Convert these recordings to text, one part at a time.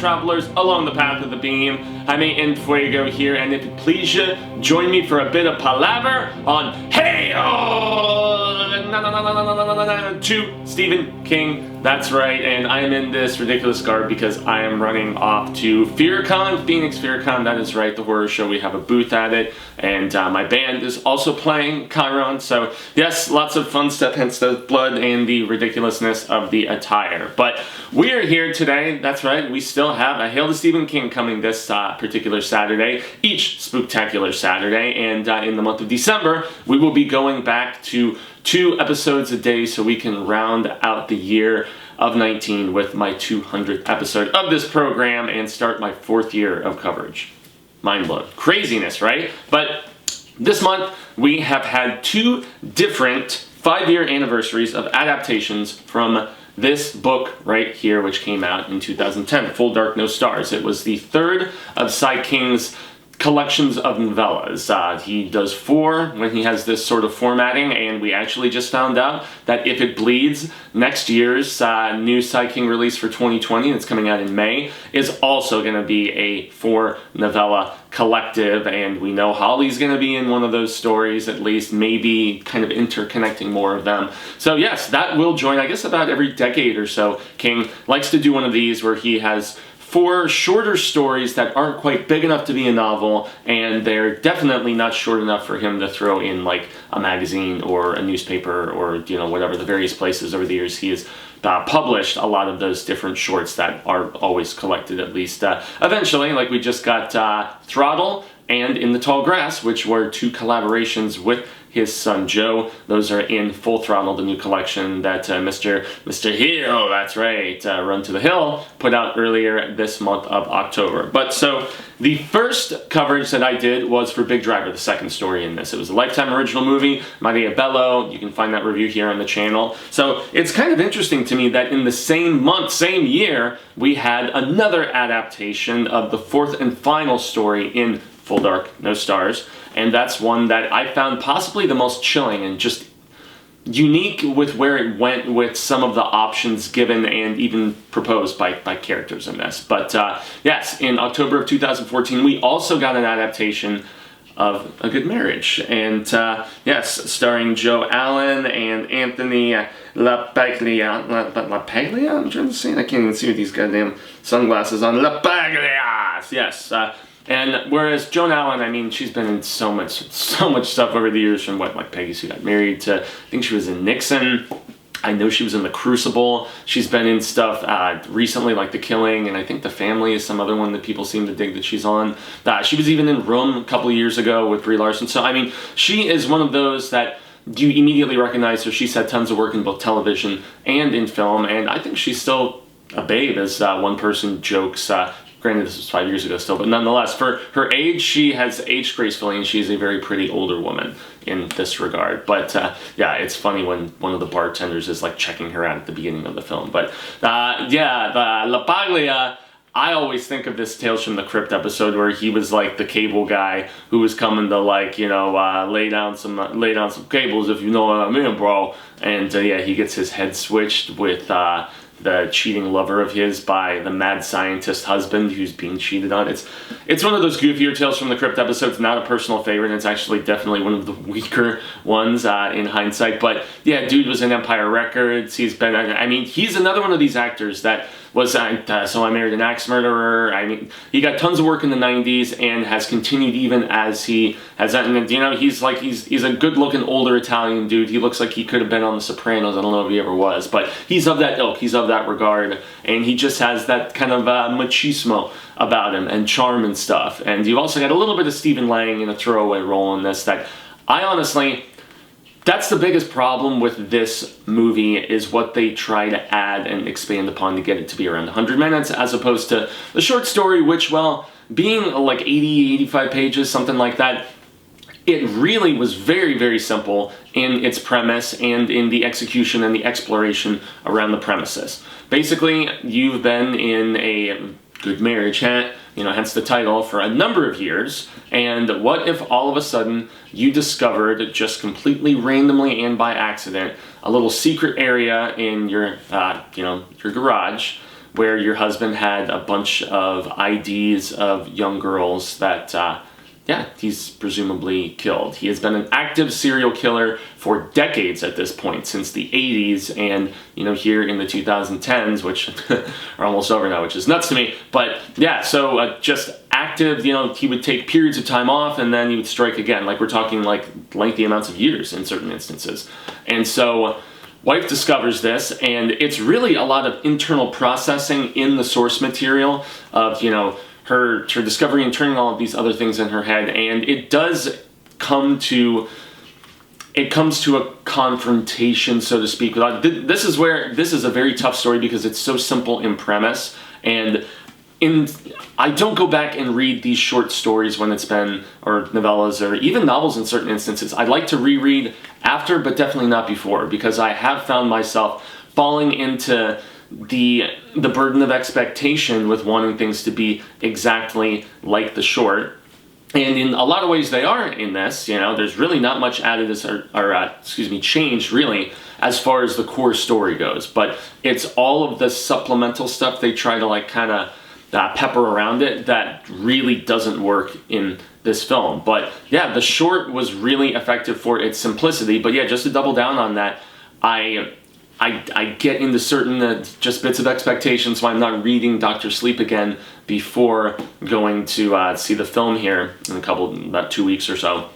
travelers along the path of the beam. Jaime and Fuego here, and if it please you, join me for a bit of palaver on to Stephen King. That's right, and I am in this ridiculous garb because I am running off to FearCon, Phoenix FearCon. That is right, the horror show. We have a booth at it, and my band is also playing Chiron. So yes, lots of fun stuff, hence the blood and the ridiculousness of the attire. But we are here today. That's right, we still have a Hail to Stephen King coming this particular Saturday, each spooktacular Saturday, and in the month of December, we will be going back to 2 episodes a day so we can round out the year of 19 with my 200th episode of this program and start my 4th year of coverage. Mind blown. Craziness, right? But this month, we have had 2 different 5-year anniversaries of adaptations from this book right here, which came out in 2010, Full Dark, No Stars. It was the 3rd of Sai King's collections of novellas. He does 4 when he has this sort of formatting, and we actually just found out that If It Bleeds, next year's new Sai King release for 2020, that's coming out in May, is also going to be a 4 novella collective, and we know Holly's going to be in one of those stories, at least, maybe kind of interconnecting more of them. So yes, that will join, I guess about every decade or so. King likes to do one of these where he has 4 shorter stories that aren't quite big enough to be a novel, and they're definitely not short enough for him to throw in like a magazine or a newspaper or, you know, whatever the various places over the years he has published a lot of those different shorts that are always collected, at least eventually. Like we just got Throttle and In the Tall Grass, which were 2 collaborations with his son Joe. Those are in Full Throttle, the new collection that Mr. Hill, that's right, Run to the Hill, put out earlier this month of October. But so the first coverage that I did was for Big Driver, the 2nd story in this. It was a Lifetime original movie, Maria Bello. You can find that review here on the channel. So it's kind of interesting to me that in the same month, same year, we had another adaptation of the 4th and final story in Full Dark, No Stars, and that's one that I found possibly the most chilling and just unique with where it went with some of the options given and even proposed by characters in this. But yes, in October of 2014, we also got an adaptation of A Good Marriage, and yes, starring Joan Allen and Anthony LaPaglia. LaPaglia? I'm trying to say, I can't even see with these goddamn sunglasses on. LaPaglia! Yes. And whereas Joan Allen, I mean, she's been in so much stuff over the years, from what, like Peggy Sue Got Married to, I think she was in Nixon. I know she was in The Crucible. She's been in stuff recently like The Killing, and I think The Family is some other one that people seem to dig that she's on. She was even in Room a couple of years ago with Brie Larson. So, I mean, she is one of those that you immediately recognize her. She's had tons of work in both television and in film, and I think she's still a babe, as one person jokes. Granted, this was 5 years ago still, but nonetheless, for her age, she has aged gracefully, and she's a very pretty older woman in this regard. But yeah, it's funny when one of the bartenders is like checking her out at the beginning of the film. But yeah, LaPaglia, I always think of this Tales from the Crypt episode where he was like the cable guy who was coming to, like, you know, lay down some cables, if you know what I mean, bro. And yeah, he gets his head switched with the cheating lover of his by the mad scientist husband who's being cheated on. It's one of those goofier Tales from the Crypt episodes, not a personal favorite. It's actually definitely one of the weaker ones in hindsight. But yeah, dude was in Empire Records. He's been, I mean, he's another one of these actors that was So I Married an Axe Murderer. I mean, he got tons of work in the 90s and has continued even as he has, and you know, he's a good-looking older Italian dude. He looks like he could have been on The Sopranos. I don't know if he ever was, but he's of that ilk. He's of that regard, and he just has that kind of machismo about him and charm and stuff. And you've also got a little bit of Stephen Lang in a throwaway role in this that I honestly... That's the biggest problem with this movie, is what they try to add and expand upon to get it to be around 100 minutes, as opposed to the short story, which, well, being like 80, 85 pages, something like that, it really was very, very simple in its premise and in the execution and the exploration around the premises. Basically, you've been in a good marriage, you know, hence the title, for a number of years, and what if all of a sudden you discovered, just completely randomly and by accident, a little secret area in your, you know, your garage where your husband had a bunch of IDs of young girls that, yeah, he's presumably killed. He has been an active serial killer for decades at this point, since the 80s, and, you know, here in the 2010s, which are almost over now, which is nuts to me. But yeah, so just active, you know, he would take periods of time off and then he would strike again. Like, we're talking like lengthy amounts of years in certain instances. And so wife discovers this, and it's really a lot of internal processing in the source material of, you know, her discovery and turning all of these other things in her head, and it does come to a confrontation, so to speak. This is a very tough story because it's so simple in premise, and I don't go back and read these short stories when it's been, or novellas, or even novels in certain instances. I like to reread after, but definitely not before, because I have found myself falling into the burden of expectation with wanting things to be exactly like the short. And in a lot of ways they are in this, you know, there's really not much added changed really as far as the core story goes. But it's all of the supplemental stuff they try to like kind of pepper around it that really doesn't work in this film. But yeah, the short was really effective for its simplicity. But yeah, just to double down on that, I get into certain just bits of expectations, so I'm not reading Dr. Sleep again before going to see the film here in about 2 weeks or so.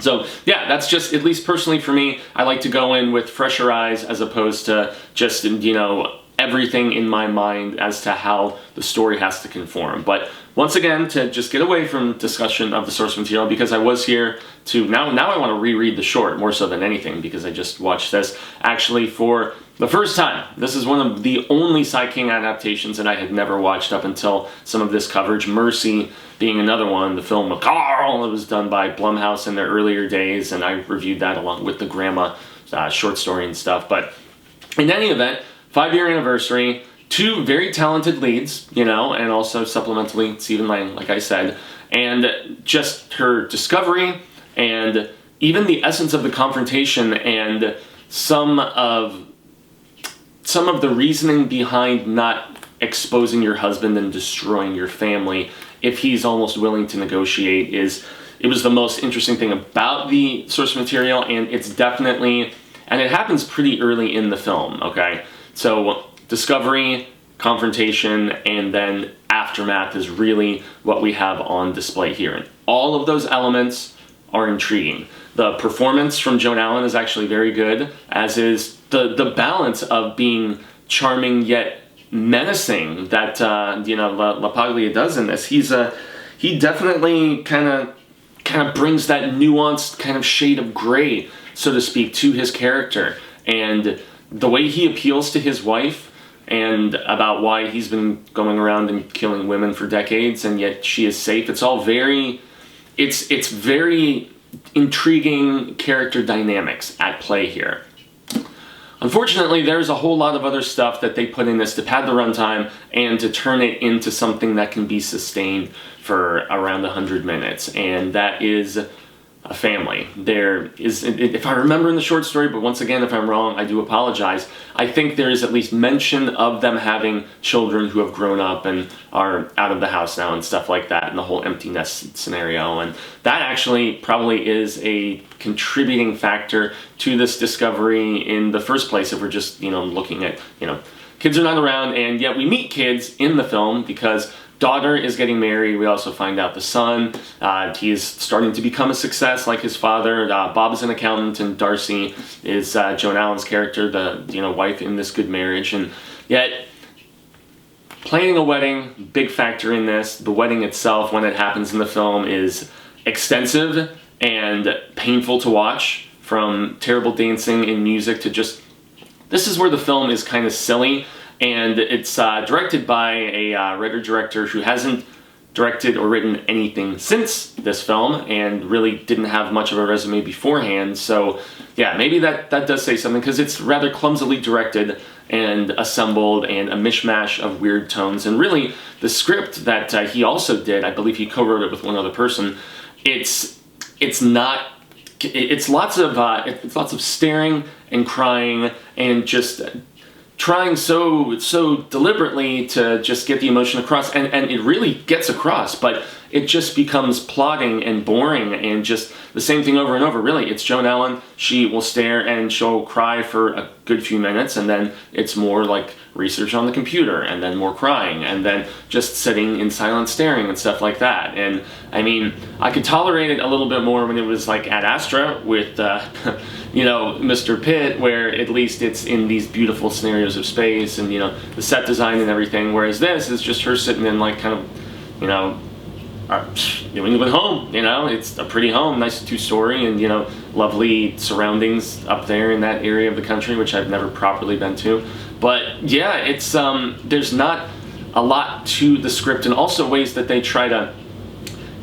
So yeah, that's just, at least personally for me, I like to go in with fresher eyes as opposed to just, you know, everything in my mind as to how the story has to conform. But once again, to just get away from discussion of the source material, because I was here to, now I want to reread the short more so than anything, because I just watched this actually for the first time. This is one of the only Sai King adaptations that I had never watched up until some of this coverage. Mercy being another one, the film with Carl, that was done by Blumhouse in their earlier days, and I reviewed that along with the Grandma short story and stuff. But in any event, 5-year anniversary, 2 very talented leads, you know, and also supplementally Stephen Lang, like I said, and just her discovery and even the essence of the confrontation and some of the reasoning behind not exposing your husband and destroying your family if he's almost willing to negotiate it was the most interesting thing about the source material, and it's definitely, and it happens pretty early in the film, okay? So discovery, confrontation, and then aftermath is really what we have on display here. And all of those elements are intriguing. The performance from Joan Allen is actually very good, as is the balance of being charming yet menacing that you know, LaPaglia does in this. He definitely kind of brings that nuanced kind of shade of gray, so to speak, to his character. And the way he appeals to his wife and about why he's been going around and killing women for decades and yet she is safe, it's all very, it's very intriguing character dynamics at play here. Unfortunately, there's a whole lot of other stuff that they put in this to pad the runtime and to turn it into something that can be sustained for around 100 minutes, and that is a family. There is, if I remember in the short story, but once again, if I'm wrong, I do apologize, I think there is at least mention of them having children who have grown up and are out of the house now and stuff like that, and the whole empty nest scenario, and that actually probably is a contributing factor to this discovery in the first place, if we're just, you know, looking at, you know, kids are not around, and yet we meet kids in the film because daughter is getting married. We also find out the son, he is starting to become a success like his father. Bob is an accountant, and Darcy is Joan Allen's character, the, you know, wife in this good marriage. And yet, planning a wedding, big factor in this. The wedding itself, when it happens in the film, is extensive and painful to watch, from terrible dancing and music to just, this is where the film is kind of silly. And it's directed by a writer-director who hasn't directed or written anything since this film and really didn't have much of a resume beforehand. So yeah, maybe that does say something, because it's rather clumsily directed and assembled and a mishmash of weird tones. And really, the script that he also did, I believe he co-wrote it with one other person, it's lots of staring and crying and just trying so deliberately to just get the emotion across, and it really gets across, but it just becomes plotting and boring and just the same thing over and over. Really, it's Joan Allen. She will stare and she'll cry for a good few minutes, and then it's more like research on the computer, and then more crying, and then just sitting in silent staring and stuff like that. And I mean, I could tolerate it a little bit more when it was like Ad Astra with you know, Mr. Pitt, where at least it's in these beautiful scenarios of space and, you know, the set design and everything, whereas this is just her sitting in like kind of, you know, New England home. You know, it's a pretty home, nice two-story, and, you know, lovely surroundings up there in that area of the country, which I've never properly been to. But yeah, it's there's not a lot to the script, and also ways that they try to,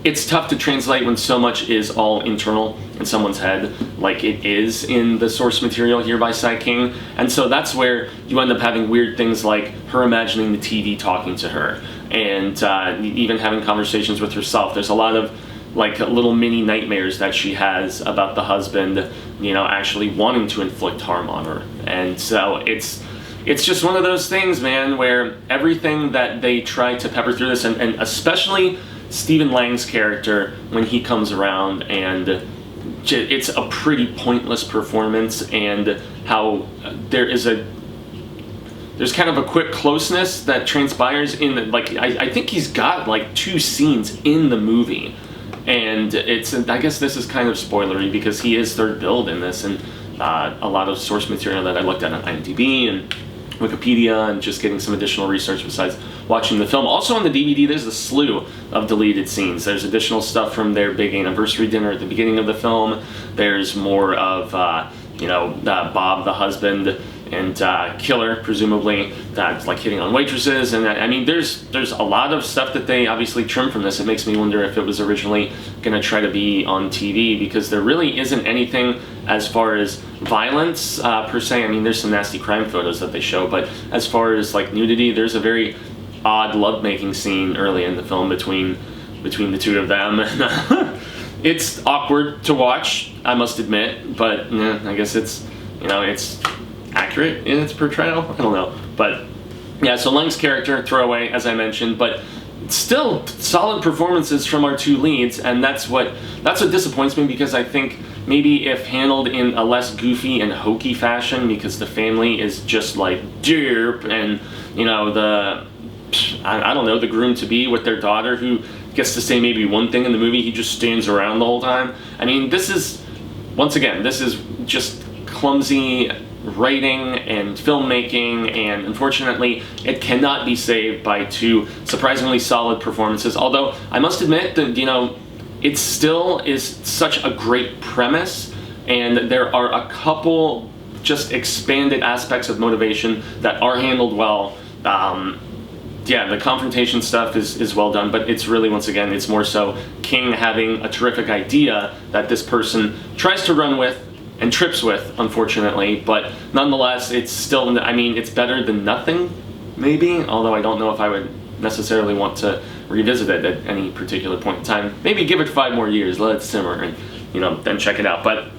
it's tough to translate when so much is all internal in someone's head, like it is in the source material here by Sai King. And so that's where you end up having weird things like her imagining the TV talking to her, and even having conversations with herself. There's a lot of like little mini nightmares that she has about the husband, you know, actually wanting to inflict harm on her. And so it's just one of those things, man, where everything that they try to pepper through this, and especially Stephen Lang's character when he comes around, and it's a pretty pointless performance, and how there's kind of a quick closeness that transpires in, like, I think he's got like 2 scenes in the movie, and I guess this is kind of spoilery because he is third billed in this, and a lot of source material that I looked at on IMDb and Wikipedia, and just getting some additional research besides watching the film. Also on the DVD, there's a slew of deleted scenes. There's additional stuff from their big anniversary dinner at the beginning of the film. There's more of, you know, Bob, the husband, and Killer, presumably, that's like hitting on waitresses. And I mean, there's a lot of stuff that they obviously trimmed from this. It makes me wonder if it was originally going to try to be on TV, because there really isn't anything as far as violence per se. I mean, there's some nasty crime photos that they show, but as far as like nudity, there's a very odd lovemaking scene early in the film between the two of them. It's awkward to watch, I must admit, but yeah, I guess it's, you know, it's accurate in its portrayal. I don't know, but yeah. So Lang's character, throwaway, as I mentioned, but still solid performances from our 2 leads, and that's what disappoints me, because I think maybe if handled in a less goofy and hokey fashion, because the family is just like derp, and, you know, I don't know, the groom-to-be with their daughter who gets to say maybe one thing in the movie, he just stands around the whole time. I mean, this is just clumsy writing and filmmaking, and unfortunately it cannot be saved by 2 surprisingly solid performances. Although I must admit that, you know, it still is such a great premise, and there are a couple just expanded aspects of motivation that are handled well. Yeah, the confrontation stuff is well done, but it's really, once again, it's more so King having a terrific idea that this person tries to run with and trips with, unfortunately, but nonetheless, it's still, I mean, it's better than nothing, maybe, although I don't know if I would necessarily want to revisit it at any particular point in time. Maybe give it 5 more years, let it simmer, and, you know, then check it out. But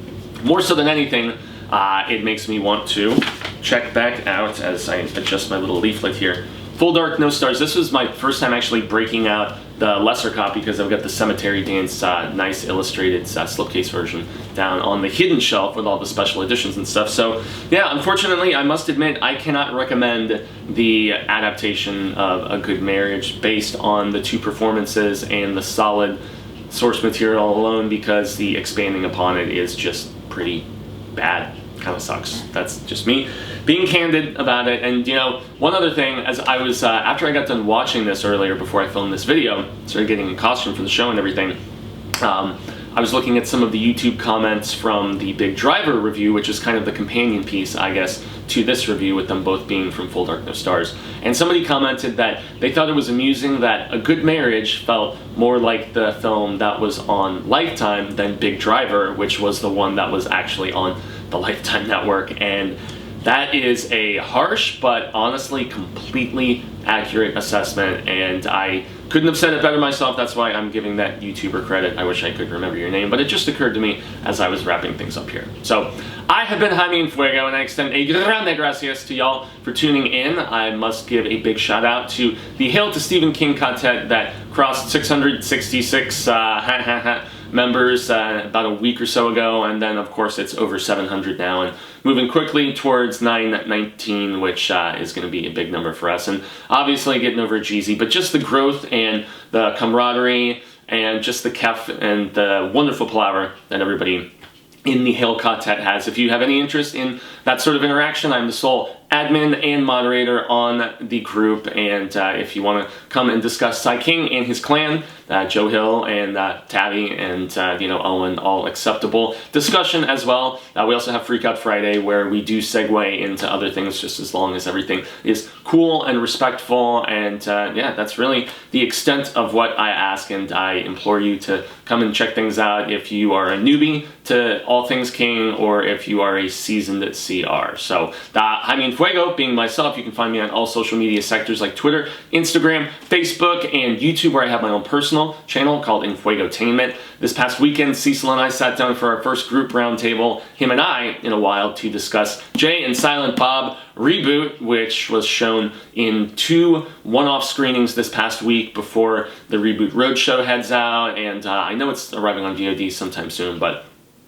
more so than anything, it makes me want to check back out, as I adjust my little leaflet here, Full Dark, No Stars. This was my first time actually breaking out the lesser copy, because I've got the Cemetery Dance nice illustrated slipcase version down on the hidden shelf with all the special editions and stuff. So yeah, unfortunately, I must admit I cannot recommend the adaptation of A Good Marriage based on the 2 performances and the solid source material alone, because the expanding upon it is just pretty bad. Kind of sucks. That's just me being candid about it. And, you know, one other thing, as I was after I got done watching this earlier, before I filmed this video, started getting a costume for the show and everything, I was looking at some of the YouTube comments from the Big Driver review, which is kind of the companion piece, I guess, to this review, with them both being from Full Dark, No Stars. And somebody commented that they thought it was amusing that A Good Marriage felt more like the film that was on Lifetime than Big Driver, which was the one that was actually on the Lifetime network. And that is a harsh but honestly completely accurate assessment, and I Couldn't have said it better myself, that's why I'm giving that YouTuber credit. I wish I could remember your name, but it just occurred to me as I was wrapping things up here. So, I have been Jaime and Fuego, and I extend a grande gracias to y'all for tuning in. I must give a big shout out to the Hail to Stephen King Ka-Tet that crossed 666 members about a week or so ago, and then of course it's over 700 now and moving quickly towards 919, which is going to be a big number for us, and obviously getting over Jeezy, but just the growth and the camaraderie and just the kef and the wonderful palaver that everybody in the Hail Ka-Tet has. If you have any interest in that sort of interaction, I'm the sole admin and moderator on the group, and if you want to come and discuss Sai King and his clan, Joe Hill and Tabby and Owen, all acceptable discussion as well. We also have Freak Out Friday, where we do segue into other things just as long as everything is cool and respectful, and yeah, that's really the extent of what I ask, and I implore you to come and check things out if you are a newbie to all things King or if you are a seasoned CR. So, Jaime and Fuego, being myself, you can find me on all social media sectors like Twitter, Instagram, Facebook, and YouTube, where I have my own personal channel called Infuegotainment. This past weekend, Cecil and I sat down for our first group roundtable, him and I, in a while, to discuss Jay and Silent Bob Reboot, which was shown in 2 one-off screenings this past week before the Reboot Roadshow heads out, and I know it's arriving on VOD sometime soon, but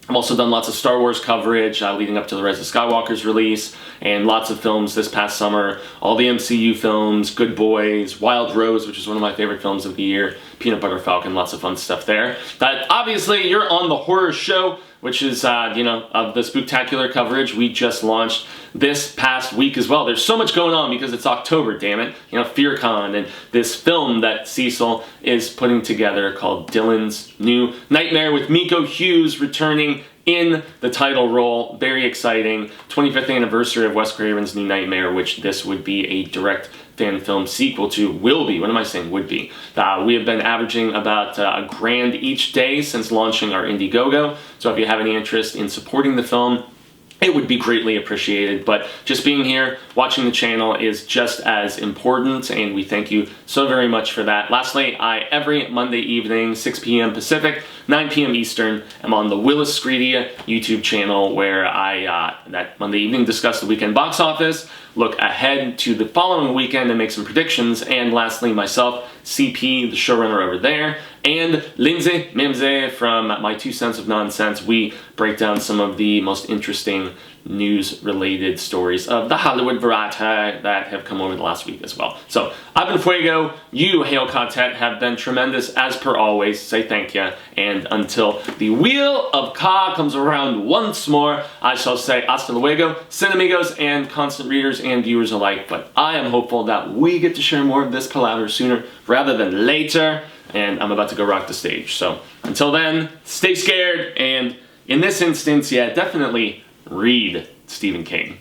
I've also done lots of Star Wars coverage leading up to the Rise of Skywalker's release, and lots of films this past summer. All the MCU films, Good Boys, Wild Rose, which is one of my favorite films of the year, Peanut Butter Falcon, lots of fun stuff there. But obviously, you're on the horror show, which is, of the Spooktacular coverage we just launched this past week as well. There's so much going on because it's October, damn it. FearCon, and this film that Cecil is putting together called Dylan's New Nightmare, with Miko Hughes returning in the title role. Very exciting. 25th anniversary of Wes Craven's New Nightmare, which this would be a direct fan film sequel to, will be. What am I saying? Would be. We have been averaging about $1,000 each day since launching our Indiegogo. So if you have any interest in supporting the film, it would be greatly appreciated. But just being here, watching the channel is just as important, and we thank you so very much for that. Lastly, every Monday evening, 6 p.m. Pacific, 9 p.m. Eastern, I'm on the Willis Screedia YouTube channel, where I, that Monday evening, discuss the weekend box office, look ahead to the following weekend and make some predictions, and lastly, myself, CP, the showrunner over there, and Lindsay Mimsey from My 2 Cents of Nonsense. We break down some of the most interesting news-related stories of the Hollywood variety that have come over the last week as well. So, I've been Fuego, you, Hail Ka-Tet, have been tremendous as per always. Say thank you, and until the Wheel of Ka comes around once more, I shall say hasta luego, cinemigos, and constant readers and viewers alike. But I am hopeful that we get to share more of this palaver sooner rather than later, and I'm about to go rock the stage. So, until then, stay scared, and in this instance, yeah, definitely read Stephen King.